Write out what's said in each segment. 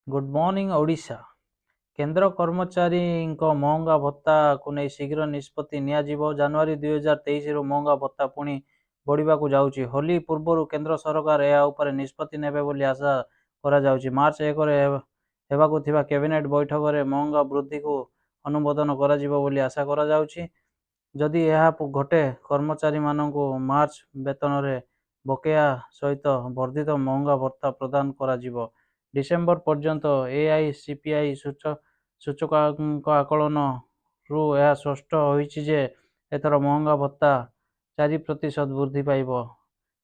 Good morning Odisha. केंद्र कर्मचारीଙ୍କ महंगा भत्ताକୁ ନେଇ ଶୀଘ୍ର ନିଷ୍ପତ୍ତି ନିଆଯିବ। ଜାନୁଆରୀ 2023ରୁ महंगा ଭତ୍ତା ପୁଣି ବଢ଼ିବାକୁ ଯାଉଛି। ହୋଲି ପୂର୍ବରୁ କେନ୍ଦ୍ର ସରକାର ଏହା ଉପରେ ନିଷ୍ପତ୍ତି ନେବେ ବୋଲି ଆଶା କରାଯାଉଛି। ମାର୍ଚ୍ଚ 1ରେ ହେବାକୁ ଥିବା କ୍ୟାବିନେଟ୍ ବୈଠକରେ महंगा ବୃଦ୍ଧିକୁ ଅନୁମୋଦନ କରାଯିବ ବୋଲି ଆଶା କରାଯାଉଛି। ଯଦି ଏହା ଘଟେ, କର୍ମଚାରୀମାନଙ୍କୁ ମାର୍ଚ୍ଚ ବେତନରେ ବକେୟା ସହିତ ବର୍ଦ୍ଧିତ महंगा ଭତ୍ତା ପ୍ରଦାନ କରାଯିବ। ଡିସେମ୍ବର ପର୍ଯ୍ୟନ୍ତ ଏଆଇସିପିଆଇ ସୂଚକାଙ୍କ ଆକଳନରୁ ଏହା ସ୍ପଷ୍ଟ ହୋଇଛି ଯେ ଏଥର महंगा ଭତ୍ତା 4% ବୃଦ୍ଧି ପାଇବ,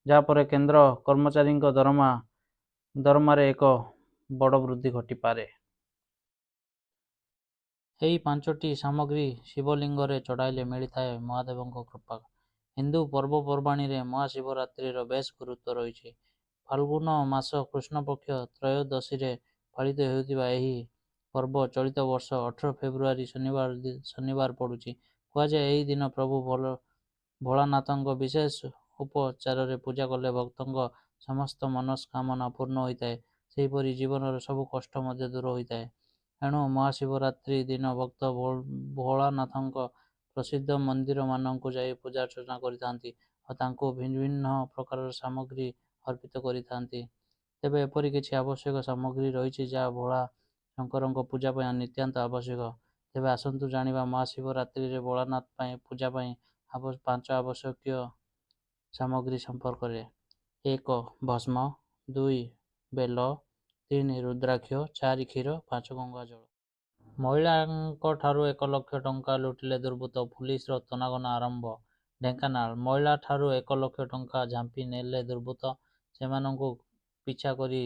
ଯାହାପରେ କେନ୍ଦ୍ର କର୍ମଚାରୀଙ୍କ ଦରମାରେ ଏକ ବଡ଼ ବୃଦ୍ଧି ଘଟିପାରେ। ଏହି 5ଟି ସାମଗ୍ରୀ ଶିବଲିଙ୍ଗରେ ଚଢ଼ାଇଲେ ମିଳିଥାଏ ମହାଦେବଙ୍କ କୃପା। ହିନ୍ଦୁ ପର୍ବପର୍ବାଣୀରେ ମହାଶିବରାତ୍ରିର ବେଶ୍ ଗୁରୁତ୍ୱ ରହିଛି। ଫାଲ୍ଗୁନ ମାସ କୃଷ୍ଣପକ୍ଷ ତ୍ରୟୋଦଶୀରେ ପାଳିତ ହେଉଥିବା ଏହି ପର୍ବ ଚଳିତ ବର୍ଷ 18 ଫେବୃଆରୀ ଶନିବାର ପଡ଼ୁଛି। କୁହାଯାଏ, ଏହି ଦିନ ପ୍ରଭୁ ଭୋଳାନାଥଙ୍କ ବିଶେଷ ଉପଚାରରେ ପୂଜା କଲେ ଭକ୍ତଙ୍କ ସମସ୍ତ ମନସ୍କାମନା ପୂର୍ଣ୍ଣ ହୋଇଥାଏ। ସେହିପରି ଜୀବନର ସବୁ କଷ୍ଟ ମଧ୍ୟ ଦୂର ହୋଇଥାଏ। ଏଣୁ ମହାଶିବରାତ୍ରି ଦିନ ଭକ୍ତ ଭୋଳାନାଥଙ୍କ ପ୍ରସିଦ୍ଧ ମନ୍ଦିରମାନଙ୍କୁ ଯାଇ ପୂଜାର୍ଚ୍ଚନା କରିଥାନ୍ତି ଓ ତାଙ୍କୁ ବିଭିନ୍ନ ପ୍ରକାରର ସାମଗ୍ରୀ ଅର୍ପିତ କରିଥାନ୍ତି। ତେବେ ଏପରି କିଛି ଆବଶ୍ୟକ ସାମଗ୍ରୀ ରହିଛି ଯାହା ଭୋଳା ଶଙ୍କରଙ୍କ ପୂଜା ପାଇଁ ନିତାନ୍ତ ଆବଶ୍ୟକ। ତେବେ ଆସନ୍ତୁ ଜାଣିବା ମହାଶିବରାତ୍ରିରେ ଭୋଳାନାଥ ପୂଜା ପାଇଁ 5 ଆବଶ୍ୟକୀୟ ସାମଗ୍ରୀ ସମ୍ପର୍କରେ। 1. ଭସ୍ମ 2. ବେଲ 3. ରୁଦ୍ରାକ୍ଷ 4. କ୍ଷୀର 5. ଗଙ୍ଗାଜଳ। ମହିଳାଙ୍କଠାରୁ 1 ଲକ୍ଷ ଟଙ୍କା ଲୁଟିଲେ ଦୁର୍ବୃତ୍ତ, ପୁଲିସର ତନାଘନା ଆରମ୍ଭ। ଢେଙ୍କାନାଳ। ମହିଳାଠାରୁ 1 ଲକ୍ଷ ଟଙ୍କା ଝାମ୍ପି ନେଲେ ଦୁର୍ବୃତ୍ତ। ସେମାନଙ୍କୁ ପିଛା କରି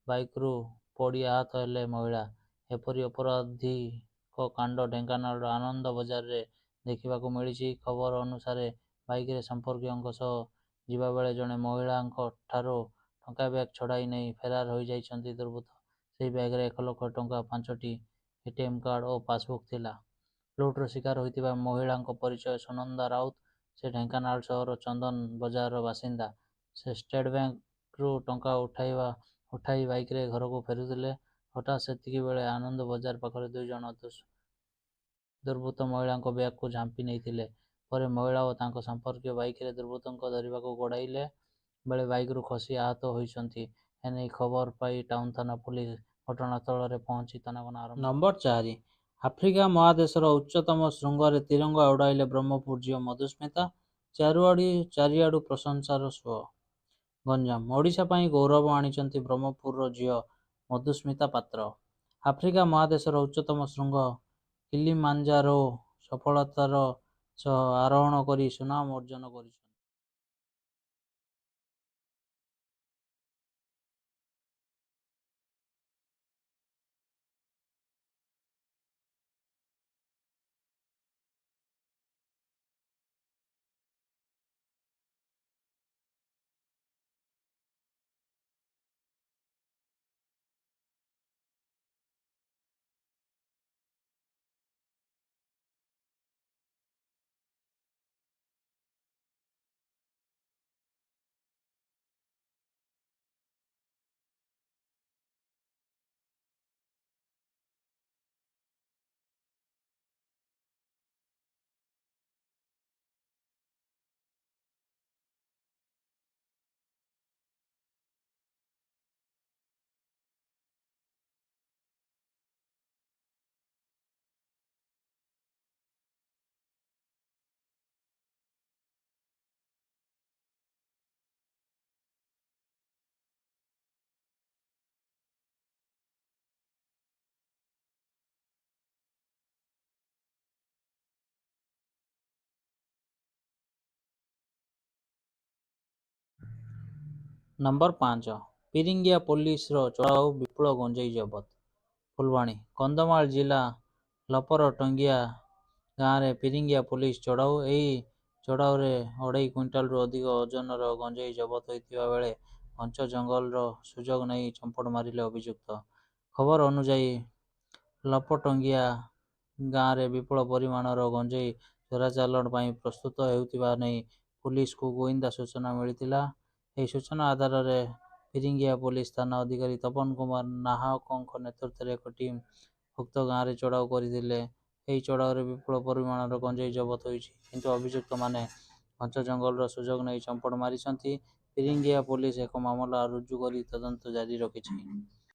ବାଇକ୍ରୁ ପଡ଼ି ଆହତ ହେଲେ ମହିଳା। ଏପରି ଅପରାଧିକ କାଣ୍ଡ ଢେଙ୍କାନାଳର ଆନନ୍ଦ ବଜାରରେ ଦେଖିବାକୁ ମିଳିଛି। ଖବର ଅନୁସାରେ ବାଇକ୍ରେ ସମ୍ପର୍କୀୟଙ୍କ ସହ ଯିବାବେଳେ ଜଣେ ମହିଳାଙ୍କଠାରୁ ଟଙ୍କା ବ୍ୟାଗ୍ ଛଡ଼ାଇ ନେଇ ଫେରାର ହୋଇଯାଇଛନ୍ତି ଦୁର୍ବୃତ୍ତ। ସେହି ବ୍ୟାଗ୍ରେ 1 ଲକ୍ଷ ଟଙ୍କା, 5ଟି ଏଟିଏମ୍ କାର୍ଡ ଓ ପାସବୁକ୍ ଥିଲା। ଲୁଟ୍ର ଶିକାର ହୋଇଥିବା ମହିଳାଙ୍କ ପରିଚୟ ସୁନନ୍ଦା ରାଉତ। ସେ ଢେଙ୍କାନାଳ ସହର ଚନ୍ଦନ ବଜାରର ବାସିନ୍ଦା। ସେ ଷ୍ଟେଟ୍ ବ୍ୟାଙ୍କରୁ ଟଙ୍କା ଉଠାଇ ବାଇକ୍ରେ ଘରକୁ ଫେରୁଥିଲେ। ହଠାତ୍ ସେତିକିବେଳେ ଆନନ୍ଦ ବଜାର ପାଖରେ 2 ଜଣ ଦୁର୍ବୃତ୍ତ ମହିଳାଙ୍କ ବ୍ୟାଗ୍କୁ ଝାମ୍ପି ନେଇଥିଲେ। ପରେ ମହିଳା ଓ ତାଙ୍କ ସମ୍ପର୍କୀୟ ବାଇକ୍ରେ ଦୁର୍ବୃତ୍ତଙ୍କୁ ଧରିବାକୁ ଗୋଡ଼ାଇଲା ବେଳେ ବାଇକ୍ରୁ ଖସି ଆହତ ହୋଇଛନ୍ତି। ଏନେଇ ଖବର ପାଇ ଟାଉନ ଥାନା ପୁଲିସ ଘଟଣାସ୍ଥଳରେ ପହଞ୍ଚି ତନାଘନା ଆରମ୍ଭ। ନମ୍ବର 4. ଆଫ୍ରିକା ମହାଦେଶର ଉଚ୍ଚତମ ଶୃଙ୍ଗରେ ତିରଙ୍ଗା ଉଡ଼ାଇଲେ ବ୍ରହ୍ମପୁର ଝିଅ ମଧୁସ୍ମିତା। ଚାରିଆଡ଼ୁ ପ୍ରଶଂସାର ସୁଅ। ଗଞ୍ଜାମ। ଓଡ଼ିଶା ପାଇଁ ଗୌରବ ଆଣିଛନ୍ତି ବ୍ରହ୍ମପୁରର ଝିଅ ମଧୁସ୍ମିତା ପାତ୍ର। ଆଫ୍ରିକା ମହାଦେଶର ଉଚ୍ଚତମ ଶୃଙ୍ଗ କିଲିମାଞ୍ଜାରୋ ସଫଳତାର ସହ ଆରୋହଣ କରି ସୁନାମ ଅର୍ଜନ କରିଛନ୍ତି। ନମ୍ବର 5. ପିରିଙ୍ଗିଆ ପୋଲିସର ଚଢ଼ାଉ, ବିପୁଳ ଗଞ୍ଜେଇ ଜବତ। ଫୁଲବାଣୀ। କନ୍ଧମାଳ ଜିଲ୍ଲା ଲପରଟଙ୍ଗିଆ ଗାଁରେ ପିରିଙ୍ଗିଆ ପୋଲିସ ଚଢ଼ାଉ। ଏହି ଚଢ଼ାଉରେ 2.5 କୁଇଣ୍ଟାଲରୁ ଅଧିକ ଓଜନର ଗଞ୍ଜେଇ ଜବତ ହୋଇଥିବା ବେଳେ ଘଞ୍ଚ ଜଙ୍ଗଲର ସୁଯୋଗ ନେଇ ଚମ୍ପଟ ମାରିଲେ ଅଭିଯୁକ୍ତ। ଖବର ଅନୁଯାୟୀ ଲପଟଙ୍ଗିଆ ଗାଁରେ ବିପୁଳ ପରିମାଣର ଗଞ୍ଜେଇ ଚୋରାଚାଲାଣ ପାଇଁ ପ୍ରସ୍ତୁତ ହେଉଥିବା ନେଇ ପୁଲିସକୁ ଗୋଇନ୍ଦା ସୂଚନା ମିଳିଥିଲା। ଏହି ସୂଚନା ଆଧାରରେ ଫିରିଙ୍ଗିଆ ପୋଲିସ ଥାନା ଅଧିକାରୀ ତପନ କୁମାର ନାହାକଙ୍କ ନେତୃତ୍ୱରେ ଏକ ଟିମ୍ ଉକ୍ତ ଗାଁରେ ଚଢ଼ାଉ କରିଥିଲେ। ଏହି ଚଢ଼ାଉରେ ବିପୁଳ ପରିମାଣର ଗଞ୍ଜେଇ ଜବତ ହୋଇଛି, କିନ୍ତୁ ଅଭିଯୁକ୍ତମାନେ ଘଞ୍ଚ ଜଙ୍ଗଲର ସୁଯୋଗ ନେଇ ଚମ୍ପଟ ମାରିଛନ୍ତି। ଫିରିଙ୍ଗିଆ ପୋଲିସ ଏକ ମାମଲା ରୁଜୁ କରି ତଦନ୍ତ ଜାରି ରଖିଛି।